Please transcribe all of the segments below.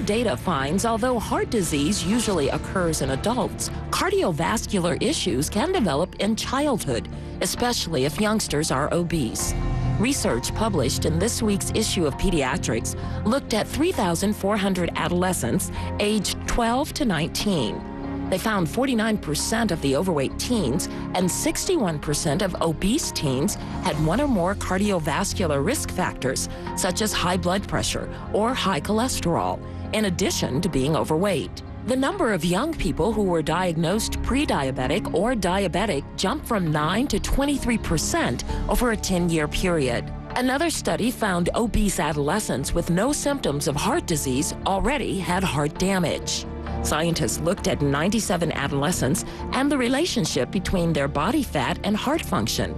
data finds although heart disease usually occurs in adults, cardiovascular issues can develop in childhood, especially if youngsters are obese. Research published in this week's issue of Pediatrics looked at 3,400 adolescents aged 12 to 19. They found 49% of the overweight teens and 61% of obese teens had one or more cardiovascular risk factors, such as high blood pressure or high cholesterol, in addition to being overweight. The number of young people who were diagnosed pre-diabetic or diabetic jumped from 9 to 23% over a 10-year period. Another study found obese adolescents with no symptoms of heart disease already had heart damage. Scientists looked at 97 adolescents and the relationship between their body fat and heart function.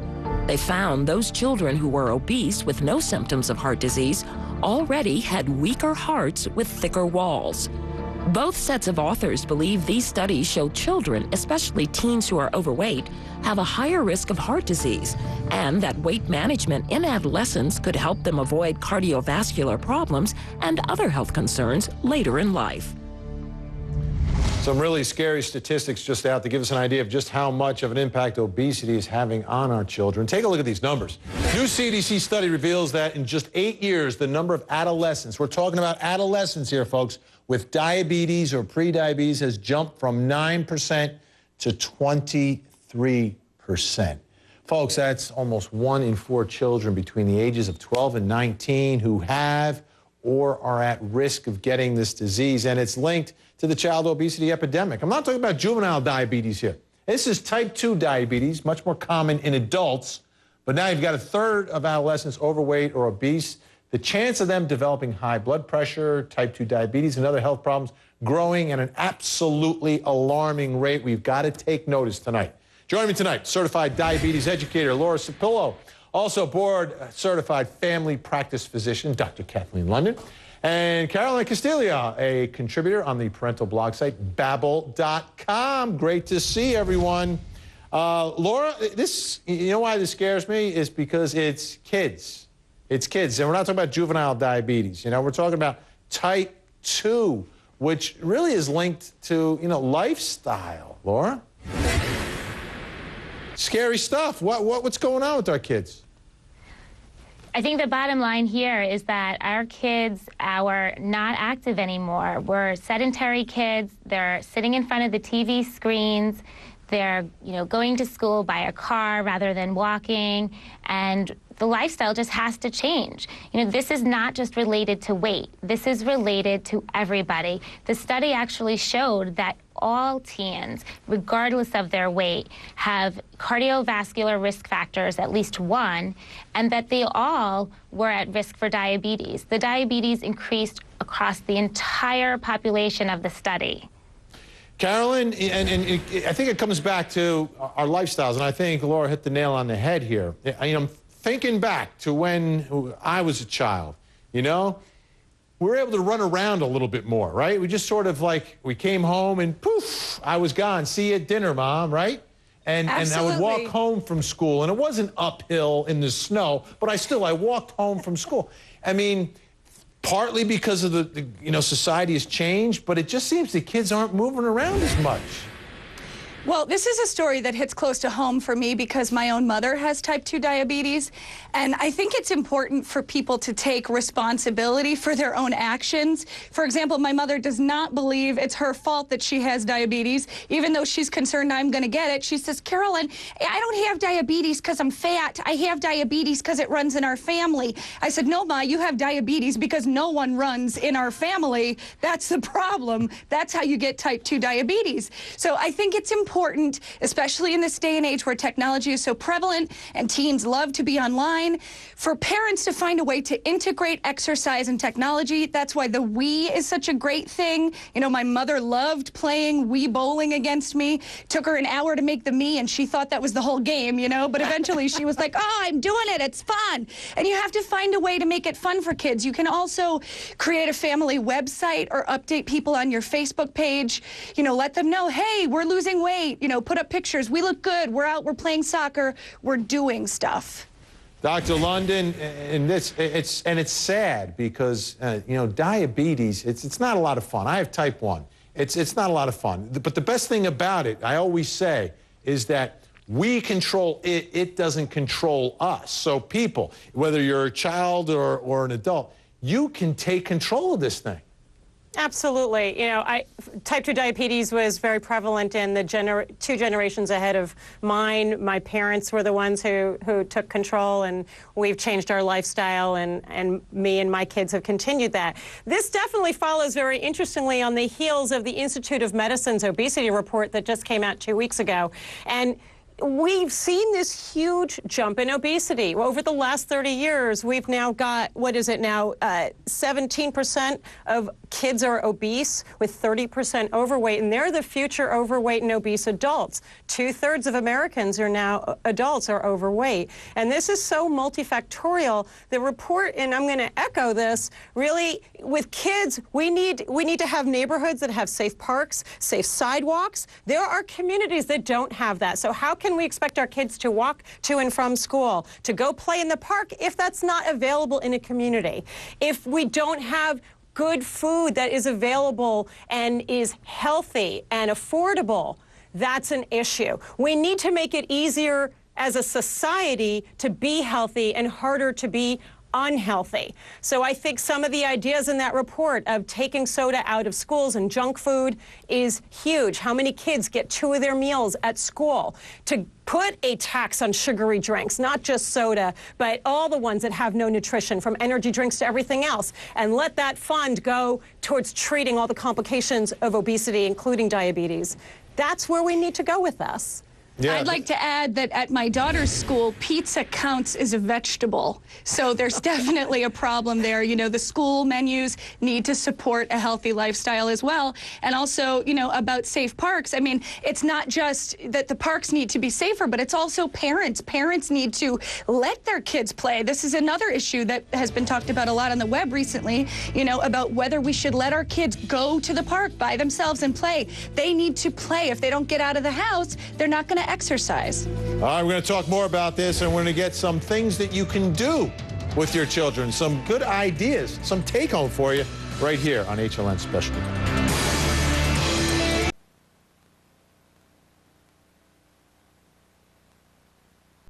They found those children who were obese with no symptoms of heart disease already had weaker hearts with thicker walls. Both sets of authors believe these studies show children, especially teens who are overweight, have a higher risk of heart disease, and that weight management in adolescents could help them avoid cardiovascular problems and other health concerns later in life. Some really scary statistics just out to give us an idea of just how much of an impact obesity is having on our children. Take a look at these numbers. New CDC study reveals that in just 8 years, the number of adolescents, we're talking about adolescents here, folks, with diabetes or prediabetes has jumped from 9% to 23%. Folks, that's almost 1 in 4 children between the ages of 12 and 19 who have or are at risk of getting this disease, and it's linked to the child obesity epidemic. I'm not talking about juvenile diabetes here. This is type 2 diabetes, much more common in adults, but now you've got a third of adolescents overweight or obese. The chance of them developing high blood pressure, type 2 diabetes, and other health problems growing at an absolutely alarming rate. We've got to take notice tonight. Joining me tonight, certified diabetes educator Laura Cipullo, also board-certified family practice physician, Dr. Kathleen London, and Caroline Castiglia, a contributor on the parental blog site, Babbel.com. Great to see everyone. Laura, you know why this scares me? Is because it's kids. It's kids, and we're not talking about juvenile diabetes. You know, we're talking about type 2, which really is linked to, lifestyle, Laura. Scary stuff. What's going on with our kids? I think the bottom line here is that our kids are not active anymore. We're sedentary kids. They're sitting in front of the TV screens. They're, going to school by a car rather than walking, and the lifestyle just has to change. This is not just related to weight. This is related to everybody. The study actually showed that all teens, regardless of their weight, have cardiovascular risk factors, at least one, and that they all were at risk for diabetes. The diabetes increased across the entire population of the study. Carolyn, and I think it comes back to our lifestyles, and I think Laura hit the nail on the head here. I'm thinking back to when I was a child, we were able to run around a little bit more, right? We just sort of we came home and poof, I was gone. See you at dinner, Mom, right? And I would walk home from school, and it wasn't uphill in the snow, but I walked home from school. I mean, partly because of the society has changed, but it just seems the kids aren't moving around as much. Well, this is a story that hits close to home for me because my own mother has type 2 diabetes, and I think it's important for people to take responsibility for their own actions. For example, my mother does not believe it's her fault that she has diabetes, even though she's concerned I'm going to get it. She says, Carolyn, I don't have diabetes because I'm fat. I have diabetes because it runs in our family. I said, no, Ma, you have diabetes because no one runs in our family. That's the problem. That's how you get type 2 diabetes. So I think it's important, especially in this day and age where technology is so prevalent and teens love to be online, for parents to find a way to integrate exercise and technology. That's why the Wii is such a great thing. My mother loved playing Wii bowling against me. Took her an hour to make the me, and she thought that was the whole game, but eventually she was like, oh, I'm doing it. It's fun. And you have to find a way to make it fun for kids. You can also create a family website or update people on your Facebook page. Let them know, hey, we're losing weight. Put up pictures. We look good. We're out. We're playing soccer. We're doing stuff. Dr. London, and it's sad because you know, diabetes, it's not a lot of fun. I have type 1. It's not a lot of fun. But the best thing about it, I always say, is that we control it. It doesn't control us. So people, whether you're a child or an adult, you can take control of this thing. Absolutely. You know, type 2 diabetes was very prevalent in the 2 generations ahead of mine. My parents were the ones who took control, and we've changed our lifestyle, and me and my kids have continued that. This definitely follows very interestingly on the heels of the Institute of Medicine's obesity report that just came out 2 weeks ago. And we've seen this huge jump in obesity. Over the last 30 years, we've now got, what is it now, 17% of kids are obese with 30% overweight, and they're the future overweight and obese adults. 2/3 of Americans are now, adults are overweight. And this is so multifactorial. The report, and I'm going to echo this, really, with kids, we need to have neighborhoods that have safe parks, safe sidewalks. There are communities that don't have that. So how can we expect our kids to walk to and from school, to go play in the park, if that's not available in a community? If we don't have good food that is available and is healthy and affordable, that's an issue. We need to make it easier as a society to be healthy and harder to be unhealthy. So I think some of the ideas in that report of taking soda out of schools and junk food is huge. How many kids get 2 of their meals at school? To put a tax on sugary drinks, not just soda, but all the ones that have no nutrition, from energy drinks to everything else, and let that fund go towards treating all the complications of obesity, including diabetes. That's where we need to go with this. Yeah. I'd like to add that at my daughter's school, pizza counts as a vegetable. So there's definitely a problem there. You know, the school menus need to support a healthy lifestyle as well. And also, you know, about safe parks. I mean, it's not just that the parks need to be safer, but it's also parents. Parents need to let their kids play. This is another issue that has been talked about a lot on the web recently, you know, about whether we should let our kids go to the park by themselves and play. They need to play. If they don't get out of the house, they're not going to exercise. All right, we're going to talk more about this, and we're going to get some things that you can do with your children, some good ideas, some take-home for you right here on HLN Specialty.